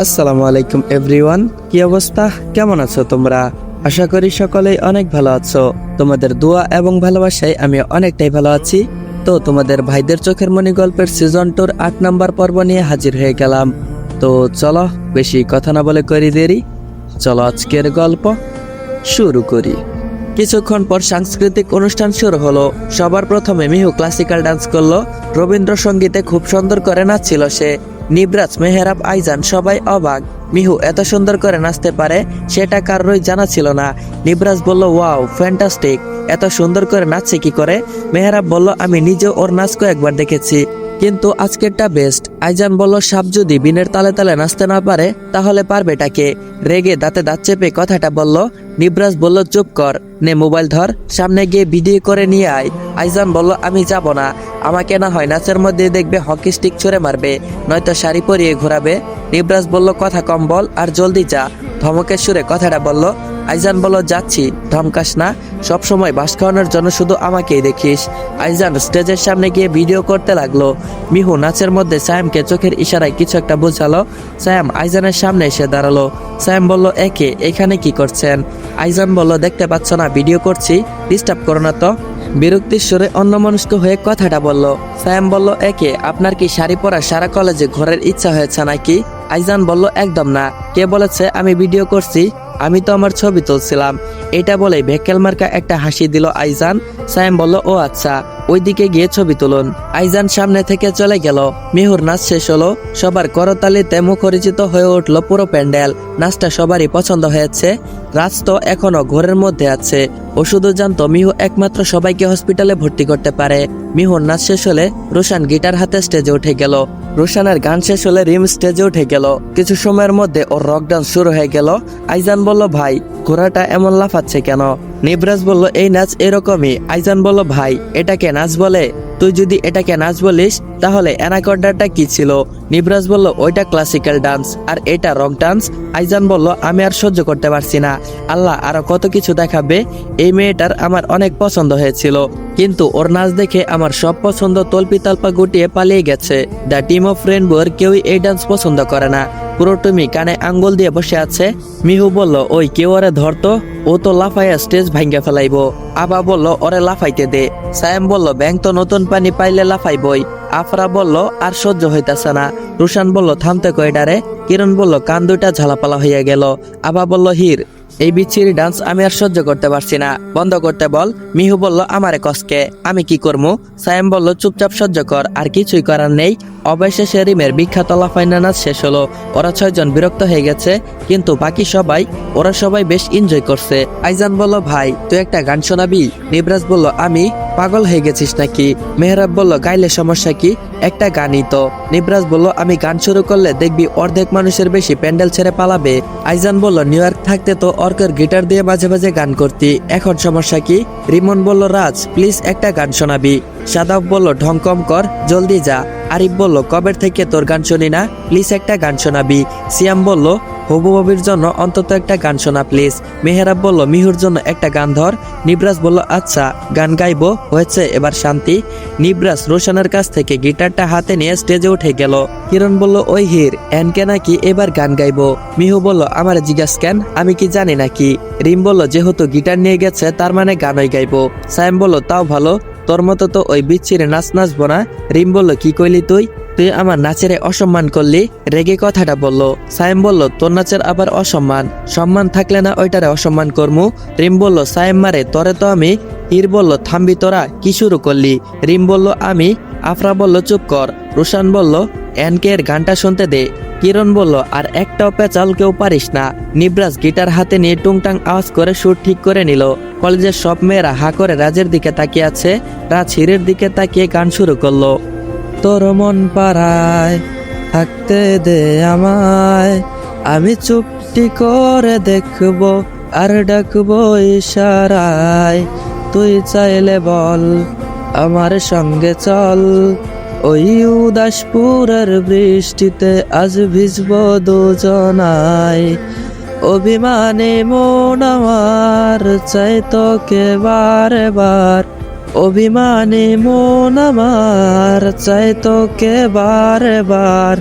আসসালামু আলাইকুম এভরিওয়ান, কি অবস্থা, কেমন আছো তোমরা? আশা করি সকলেই অনেক ভালো আছো। তোমাদের দোয়া এবং ভালোবাসায় আমি অনেকটাই ভালো আছি। তো তোমাদের ভাইদের চোখের মনি গল্পের সিজন 2 8 নম্বর পর্ব নিয়ে হাজির হয়ে গেলাম। তো চলো বেশি কথা না বলে করি দেরি, চলো আজকের গল্প শুরু করি। কিছুক্ষণ পর সাংস্কৃতিক অনুষ্ঠান শুরু হলো। সবার প্রথমে মিহু ক্লাসিক্যাল ডান্স করলো। রবীন্দ্রসঙ্গীতে খুব সুন্দর করে নাচছিল সে। নিবরাজ, মেহেরাব, আইজান সবাই অবাক। মিহু এত সুন্দর করে নাচতে পারে সেটা কারোরই জানা ছিল না। নিবরাজ বলল, ওয়াও, ফ্যান্টাস্টিক, এত সুন্দর করে নাচছে কি করে? মেহেরাব বলল, আমি নিজেও ওর নাচ কয়েকবার দেখেছি, কিন্তু আজকেরটা বেস্ট। আইজান বলল, সাপ যদি বিনের তালে তালে নাচতে না পারে তাহলে পারবেটাকে? রেগে দাঁতে দাঁত চেপে কথাটা বলল। নিবরাজ বলল, চুপ কর, নে মোবাইল ধর, সামনে গিয়ে ভিডিও করে নিয়ে আয়। আইজান বলল, আমি যাব না, আমাকে না হয় নাচের মধ্যে দেখবে হকি স্টিক ছুঁড়ে মারবে, নয়তো শাড়ি পরিয়ে ঘোরাবে। নিবরাজ বলল, কথা কম বল আর জলদি যা, ধমকের সুরে কথাটা বলল। আইজান বলল, যাচ্ছি, ধমকাস না, সবসময় বাস খাওয়ানোর জন্য শুধু আমাকেই দেখিস। আইজান স্টেজের সামনে গিয়ে ভিডিও করতে লাগলো। মিহু নাচের মধ্যে সায়ামকে চোখের ইশারায় কিছু একটা বোঝালো। সায়াম আইজানের সামনে এসে দাঁড়ালো। সায়াম বলল, এখানে কি করছেন? আইজান বলল, দেখতে পাচ্ছ না ভিডিও করছি, ডিস্টার্ব করো না তো। বিরক্তির সুরে অন্যমনস্ক হয়ে কথাটা বলল। সায়াম বলল, আপনার কি শাড়ি পরা সারা কলেজে ঘোরার ইচ্ছা হয়েছে নাকি? আইজান বলল, একদম না, কে বলেছে আমি ভিডিও করছি? আমি তো আমার ছবি তুলছিলাম। এটা বলে ভেকেল মার্কা একটা হাসি দিল আইজান। সায়াম বলল, ও আচ্ছা, ওইদিকে গিয়ে ছবি তুলুন। আইজান সামনে থেকে চলে গেল। মিহুর নাচ শেষ হলো। সবার করতালিতে মুখরিত হয়ে উঠল পুরো প্যান্ডেল। নাচটা সবারই পছন্দ হয়েছে। রাজ তো এখনো ঘরের মধ্যে আছে। ও শুধু জানতো মিহু একমাত্র সবাইকে হসপিটালে ভর্তি করতে পারে। মিহুর নাচ শেষ হলে রোশান গিটার হাতে স্টেজে উঠে গেল। রোশানের গান শেষ হলে রিম স্টেজে উঠে গেল। কিছু সময়ের মধ্যে ওর রক ডান্স শুরু হয়ে গেল। আইজান বলল, ভাই, ঘোড়াটা এমন লাফাচ্ছে কেন? নিবরাজ বলল, এই নাচ এরকমই। আইজান বলল, ভাই, এটাকে নাচ বলে? তুই যদি এটাকে নাচ বলিস তাহলে অ্যানাকোন্ডাটা কি ছিল? নিবরাজ বলল, ওইটা ক্লাসিক্যাল ডান্স আর এটা রক ডান্স। আইজান বলল, আমি আর সহ্য করতে পারছি না, আল্লাহ আরো কত কিছু দেখাবে। এই মেয়েটার আমার অনেক পছন্দ হয়েছিল, কিন্তু ওর নাচ দেখে আমার সব পছন্দ তল্পিতাল্পা গুটিয়ে পালিয়ে গেছে। দ্য টিম অফ রেইনবোর কেউই এই ডান্স পছন্দ করে না। পুরো টুমি কানে আঙ্গুল দিয়ে বসে আছে। মিহু বলল, ওই কেউ ওরে ধরতো, ও তো লাফাইয়া স্টেজ ভাঙ্গা ফেলাইবো। আবা বলল, ওরে লাফাইতে দে। সায়াম বলল, ব্যাং তো নতুন পানি পাইলে লাফাইবই। আফরা বলল, আর সহ্য হইতাছে না। রুশান বলল, থামতে কয়ডারে। কিরণ বলল, কান দুইটা ঝালাপালা হইয়া গেল। আবা বলল, হির, এই বিচ্ছিরি ডান্স আমি আর সহ্য করতে পারছি না, বন্ধ করতে বল। মিহু বলল, আমারে কসকে, আমি কি করবো? সায়াম বলল, চুপচাপ সহ্য কর, আর কিছুই করার নেই। অবশেষে রিমের বিখ্যাত লাফাইনা নাচ শেষ হলো। ওরা 6 জন বিরক্ত হয়ে গেছে, কিন্তু বাকি ওরা সবাই বেশ এনজয় করছে। আইজান বলল, ভাই, তুই একটা গান শোনাবি? নিবরাজ বলল, আমি? পাগল হয়ে গেছিস নাকি? মেহরাব বলল, গাইলে সমস্যা কি, একটা গানই তো। নিবরাজ বলল, আমি গান শুরু করলে দেখবি অর্ধেক মানুষের বেশি প্যান্ডেল ছেড়ে পালাবে। আইজান বলল, নিউ ইয়র্ক থাকতে তো অর্কের গিটার দিয়ে মাঝে মাঝে গান করতি, এখন সমস্যা কি? রিমন বলল, রাজ, প্লিজ একটা গান শোনাবি। সাদাব বলল, ঢং কম কর, জলদি যা। আরিফ বলল, কবের থেকে তোর গান শুনি না, প্লিজ একটা গান শোনাবি। সিয়াম বলল, হবু ববির জন্য অন্তত একটা গান শোনা প্লিজ। মেহেরাব বলল, মিহুর জন্য একটা গান ধর। নিবরাজ বলল, আচ্ছা, গান গাইবো, হয়েছে, এবার শান্তি। নিবরাজ রোশানের কাছ থেকে গিটারটা হাতে নিয়ে স্টেজে উঠে গেল। কিরণ বলল, ওই হির, এনকে নাকি এবার গান গাইবো? মিহু বলল, আমার জিজ্ঞাস কেন, আমি কি জানি নাকি? রিম বলল, যেহেতু গিটার নিয়ে গেছে তার মানে গানই গাইবো। সায়াম বলল, তাও ভালো, তোর মতো তো ওই বিচ্ছিরে নাচ নাচবো না। রিম বলল, কি কইলি তুই? তুই আমার নাচের অসম্মান করলি, রেগে কথাটা বলল। সায়েম বলল, তোর নাচের আবার অসম্মান? সম্মান থাকলে না ওইটারে অসম্মান করমু। রিম বলল, সায়েম মারে তোরে তো আমি। হির বলল, থামবি তোরা, কি শুরু করলি? রিম বলল, আমি। আফরা বলল, চুপ কর। রোশান বলল, এনকে এর গানটা শুনতে দে। কিরণ বলল, আর একটাও পেঁচাল কেউ পারিস না। নিবরাজ গিটার হাতে নিয়ে টুংটাং আওয়াজ করে সুর ঠিক করে নিল। কলেজের সব মেয়েরা হা করে রাজের দিকে তাকিয়ে আছে। রাজ হিরের দিকে তাকিয়ে গান শুরু করলো। তোর মন পাড়ায় থাকতে দে আমায়, আমি চুপটি করে দেখবো আর ডাকবো ইশারায়, তুই চাইলে বল আমার সঙ্গে চল, ওই উদাসপুরের বৃষ্টিতে আজ ভিজবো দুজনায়, অভিমানে মন আমার চাই তোকে বারে বার, অভিমানে মন আমার চাই তোকে বারে বার,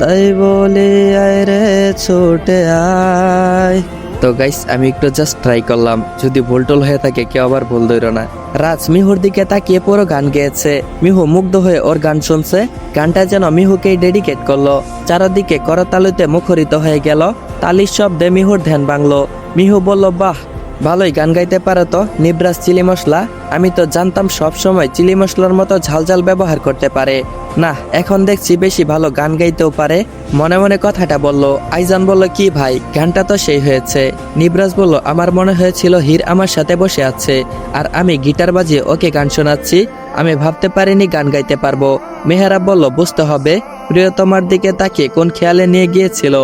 তাই বলে আয় রে ছুটে আয়। তো গাইস আমি একটু জাস্ট ট্রাই করলাম, যদি ভুল টুল হয়ে থাকে কেউ আবার ভুল ধরো না। রাজ মিহুর দিকে তাকিয়ে পুরো গান গেয়েছে। মিহু মুগ্ধ হয়ে ওর গান শুনছে। গানটা যেন মিহুকেই ডেডিকেট করলো। চারদিকে করতালিতে মুখরিত হয়ে গেল। তালির শব্দে মিহুর ধ্যান ভাঙলো। মিহু বলল, বাহ, ভালোই গান গাইতে পারো তো নিবরাজ চিলি মশলা। আমি তো জানতাম সব সময় চিলি মশলার মতো ঝাল ব্যবহার করতে পারে। না, এখন দেখছি বেশি ভালো গান গাইতেও পারে। মনে মনে কথাটা বলল। আইজান বলল, কি ভাই, গানটা তো সেই হয়েছে। নিবরাজ বলল, আমার মনে হয়েছিল হীর আমার সাথে বসে আছে আর আমি গিটার বাজিয়ে ওকে গান শোনাচ্ছি। আমি ভাবতে পারিনি গান গাইতে পারবো। মেহেরাব বলল, বুঝতে হবে প্রিয়তমার দিকে তাকিয়ে কোন খেয়ালে নিয়ে গিয়েছিল।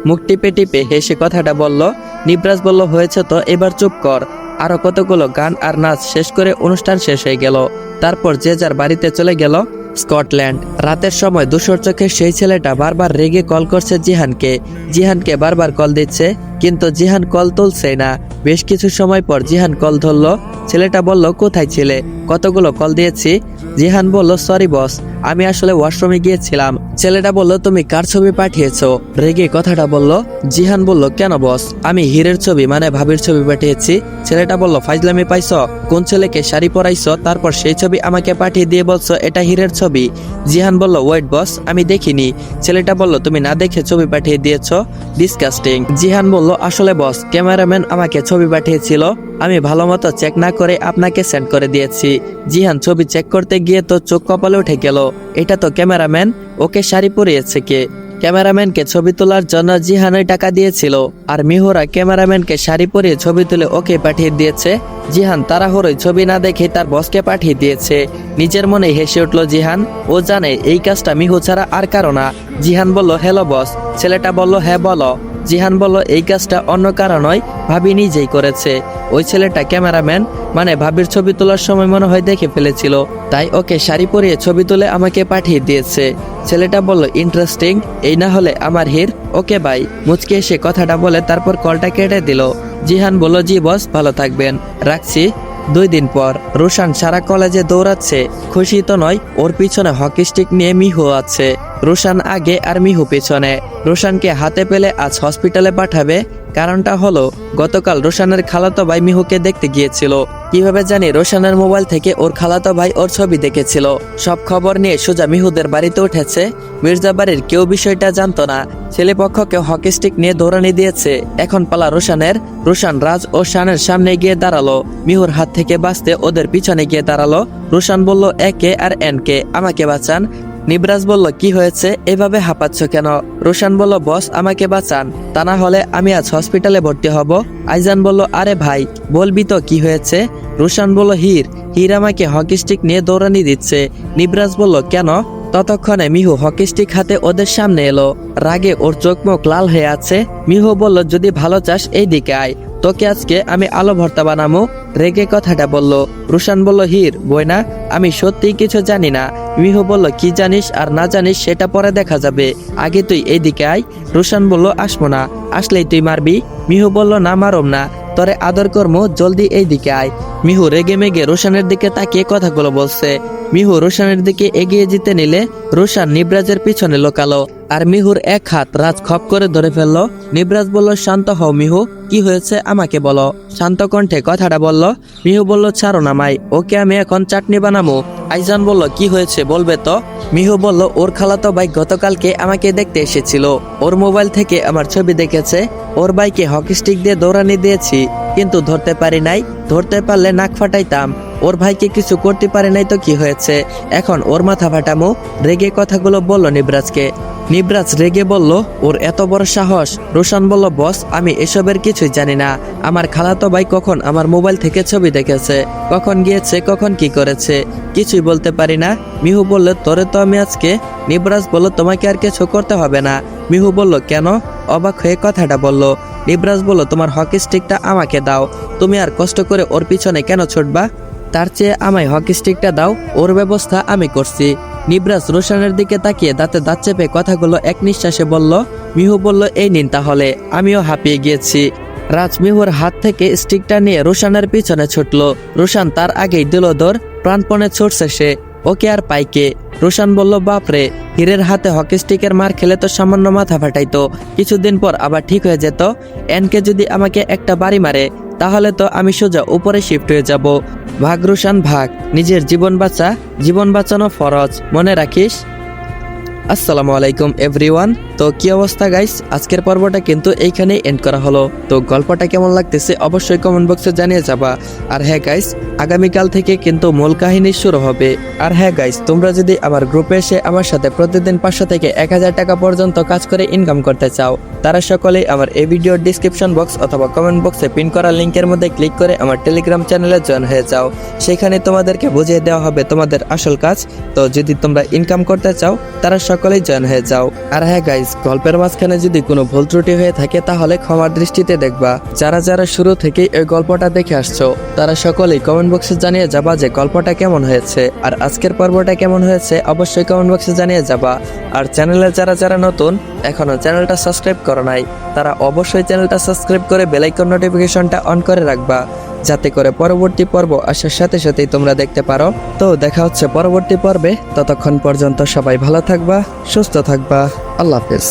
মুখ টিপে টিপে হেসে কথাটা বলল। নিবরাজ বলল, হয়েছে তো, এবার চুপ কর। আরো কতগুলো গান আর নাচ শেষ করে অনুষ্ঠান শেষ হয়ে গেল। তারপর যে যার বাড়িতে চলে গেল। স্কটল্যান্ড। রাতের সময় ধূসর চোখে সেই ছেলেটা বারবার রেগে কল করছে জিহানকে বারবার কল দিচ্ছে, কিন্তু জিহান কল তুলছে না। বেশ কিছু সময় পর জিহান কল ধরলো। ছেলেটা বলল, কোথায় ছিলে, কতগুলো কল দিয়েছি। জিহান বলল, সরি বস, আমি আসলে ওয়াশরুমে গিয়েছিলাম। ছেলেটা বলল, তুমি কার ছবি পাঠিয়েছো? রেগে কথাটা বলল। জিহান বলল, কেন বস, আমি হীরের ছবি মানে ভাবির ছবি পাঠিয়েছি। ছেলেটা বলল, ফাইজলামি পাইছো? কোন ছেলেকে শাড়ি পরাইছো, তারপর সেই ছবি আমাকে পাঠিয়ে দিয়ে বলছো এটা হীরের ছবি? জিহান বলল, ওয়েট বস, আমি দেখিনি। ছেলেটা বলল, তুমি না দেখে ছবি পাঠিয়ে দিয়েছো? ডিসকাস্টিং। জিহান বলল, আসলে বস, ক্যামেরাম্যান আমাকে ছবি পাঠিয়েছিল, আমি ভালো মতো চেক না করে আপনাকে সেন্ড করে দিয়েছি। জিহান ছবি চেক করতে গিয়ে তো চোখ কপালে উঠে গেল। এটা তো ক্যামেরাম্যান, ওকে শাড়ি পরিয়েছে কে? ক্যামেরাম্যানকে ছবি তোলার জন্য জিহানই টাকা দিয়েছিল, আর মিহুরা ক্যামেরাম্যানকে শাড়ি পরিয়ে ছবি তুলে ওকে পাঠিয়ে দিয়েছে। জিহান তাড়াহুড়োয় ছবি না দেখে তার বসকে পাঠিয়ে দিয়েছে। নিজের মনে হেসে উঠল জিহান। ও জানে এই কাজটা মিহু ছাড়া আর কারো না। জিহান বলল, হ্যালো বস। ছেলেটা বলল, হ্যাঁ বলো। জিহান বলল, এই কাজটা অন্য কারো নয়, ভাবি নিজেই করেছে। ওই ছেলেটা ক্যামেরাম্যান, মানে ভাবির ছবি তোলার সময় মনে হয় দেখে ফেলেছিল, তাই ওকে শাড়ি পরিয়ে ছবি তুলে আমাকে পাঠিয়ে দিয়েছে। ছেলেটা বলল, ইন্টারেস্টিং, এই না হলে আমার হীর। ওকে ভাই। মুচকে এসে কথাটা বলে তারপর কলটা কেটে দিল। জিহান বলল, জি বস, ভালো থাকবেন, রাখছি। 2 দিন পর রোশান সারা কলেজে দৌড়াচ্ছে। খুশি তো নয়, ওর পিছনে হকি স্টিক নিয়ে মিহু আছে। রোশান আগে আর মিহু পিছনে। রোশানকে হাতে পেলে আজ হসপিটালে পাঠাবে। কারণটা হলো, গতকাল রোশানের খালাতো ভাই মিহুকে দেখতে গিয়েছিল। কিভাবে জানি রোশানের মোবাইল থেকে ওর খালাতো ভাই ওর ছবি দেখেছিল। সব খবর নিয়ে সোজা মিহুদের বাড়িতে উঠেছে। মির্জা বাড়ির কেউ বিষয়টা জানতো না। ছেলেপক্ষকে হকি স্টিক নিয়ে দৌড়ানি দিয়েছে। এখন পালা রোশানের। রোশান রাজ ও শানের সামনে গিয়ে দাঁড়ালো। মিহুর হাত থেকে বাঁচতে ওদের পিছনে গিয়ে দাঁড়ালো। রোশান বলল, একে আর এনকে, আমাকে বাঁচান। নিবরাজ বলল, কি হয়েছে, এভাবে হাঁপাচ্ছ কেন? রোশান বলল, বস, আমাকে বাঁচান, তা না হলে আমি আজ হসপিটালে ভর্তি হব। আইজান বলল, আরে ভাই, বলবি তো কি হয়েছে? রোশান বলল, হীর আমাকে হকি স্টিক নিয়ে দৌড়ানি দিচ্ছে। নিবরাজ বলল, কেন? ততক্ষণে মিহু হকি স্টিক হাতে ওদের সামনে এলো। রাগে ওর চোখ মুখ লাল হয়ে আছে। মিহু বলল, যদি ভালো চাস এই দিকে আয়, তোকে আজকে আমি আলু ভর্তা বানাবো। রেগে কথাটা বলল। রোশান বলল, হীর বইনা, আমি সত্যিই কিছু জানি না। মিহু বলল, কি জানিস আর না জানিস সেটা পরে দেখা যাবে, আগে তুই এইদিকে আয়। রোশান বলল, আসবো না, আসলেই তুই মারবি। মিহু বলল, না মারম না, তরে আদর কর্ম, জলদি এই দিকে আয়। মিহু রেগে মেগে রোশানের দিকে তাকিয়ে কথাগুলো বলছে। মিহু রোশানের দিকে এগিয়ে যেতে নিলে রোশান নিবরাজের পিছনে লোকালো, আর মিহুর এক হাত রাজ খপ করে ধরে ফেললো। নিবরাজ বলল, শান্ত হও মিহু, কি হয়েছে আমাকে বলো। শান্ত কণ্ঠে কথাটা বলল। মিহু বলল, ছাড়ো না মাই, ওকে আমি এখন চাটনি বানাবো। আইজান বলল, কি হয়েছে বলবে তো। মিহু বলল, ওর খালাতো ভাই গতকালকে আমাকে দেখতে এসেছিল। ওর মোবাইল থেকে আমার ছবি দেখেছে। ওর ভাইকে হকি স্টিক দিয়ে দৌড়ানি দিয়েছি, কিন্তু ধরতে পারি নাই। ধরতে পারলে নাক ফাটাইতাম। ওর ভাইকে কিছু করতে পারে নাই তো কি হয়েছে, এখন ওর মাথা ফাটামো। রেগে কথাগুলো বলল নিবরাজকে। নিবরাজ রেগে বলল, ওর এত বড় সাহস। রোশান বলল, বস, আমি এসবের কিছুই জানি না। আমার খালাতো ভাই কখন আমার মোবাইল থেকে ছবি দেখেছে, কখন গিয়েছে, কখন কি করেছে, কিছুই বলতে পারি না। মিহু বলল, তোরে তো আমি আজকে। নিবরাজ বলল, তোমাকে আর কিছু করতে হবে না। মিহু বলল, কেন? অবাক হয়ে কথাটা বলল। নিবরাজ বলল, তোমার হকি স্টিকটা আমাকে দাও, তুমি আর কষ্ট করে ওর পিছনে কেন ছুটবা? তার চেয়ে আমায় হকি স্টিকটা দাও, ওর ব্যবস্থা আমি করছি। নিবরাজ রোশানের দিকে তাকিয়ে দাঁতে দাঁত চেপে কথাগুলো এক নিঃশ্বাসে বলল। মিহু বলল, এই নিন তাহলে, আমিও হাঁপিয়ে গিয়েছি। রাজ মিহুর হাত থেকে স্টিকটা নিয়ে রোশানের পিছনে ছুটলো। রোশান তার আগেই দিল দৌড়, প্রাণপণে ছুটছে সে। ওকে আর পাইকে। রোশান বলল, বাপরে, হীরের হাতে হকি স্টিকের মার খেলে তো সামান্য মাথা ফাটাইতো, কিছুদিন পর আবার ঠিক হয়ে যেত। এনকে যদি আমাকে একটা বাড়ি মারে তাহলে তো আমি সোজা উপরে শিফট হয়ে যাব। ভাগ রোশান ভাগ, নিজের জীবন বাঁচা, জীবন বাঁচানো ফরজ, মনে রাখিস। আসসালামু আলাইকুম এভরিওয়ান। তো কি অবস্থা গাইস, আজকের পর্বটা কিন্তু এইখানেই এন্ড করা হলো। তো গল্পটা কেমন লাগতেছে অবশ্যই কমেন্ট বক্সে জানিয়ে যাবা। আর হ্যাঁ গাইস, আগামীকাল থেকে কিন্তু মূল কাহিনী শুরু হবে। আর হ্যাঁ গাইস, তোমরা যদি আমার গ্রুপে এসে আমার সাথে প্রতিদিন 500 থেকে 1000 টাকা পর্যন্ত কাজ করে ইনকাম করতে চাও, তারা সকলেই আমার এই ভিডিওর ডিসক্রিপশন বক্স অথবা কমেন্ট বক্সে পিন করা লিঙ্কের মধ্যে ক্লিক করে আমার টেলিগ্রাম চ্যানেলে জয়েন হয়ে যাও। সেখানে তোমাদেরকে বুঝিয়ে দেওয়া হবে তোমাদের আসল কাজ। তো যদি তোমরা ইনকাম করতে চাও তারা সকলেই জয়েন হয়ে যাও। আর হ্যাঁ গাইস, গল্পের মাঝখানে যদি কোনো ভুল ত্রুটি হয়ে থাকে তাহলে ক্ষমার দৃষ্টিতে দেখবা। যারা যারা শুরু থেকেই এই গল্পটা দেখে আসছো তারা সকলেই কমেন্ট বক্সে জানিয়ে যাবা যে গল্পটা কেমন হয়েছে। আর আজকের পর্বটা কেমন হয়েছে অবশ্যই কমেন্ট বক্সে জানিয়ে যাবা। আর চ্যানেলে যারা যারা নতুন এখনো চ্যানেলটা সাবস্ক্রাইব করো নাই, তারা অবশ্যই চ্যানেলটা সাবস্ক্রাইব করে বেল আইকন নোটিফিকেশনটা অন করে রাখবা, যাতে করে পরবর্তী পর্ব আসার সাথে সাথেই তোমরা দেখতে পারো। তো দেখা হচ্ছে পরবর্তী পর্বে, ততক্ষণ পর্যন্ত সবাই ভালো থাকবা, সুস্থ থাকবা। আল্লাহ হাফেজ।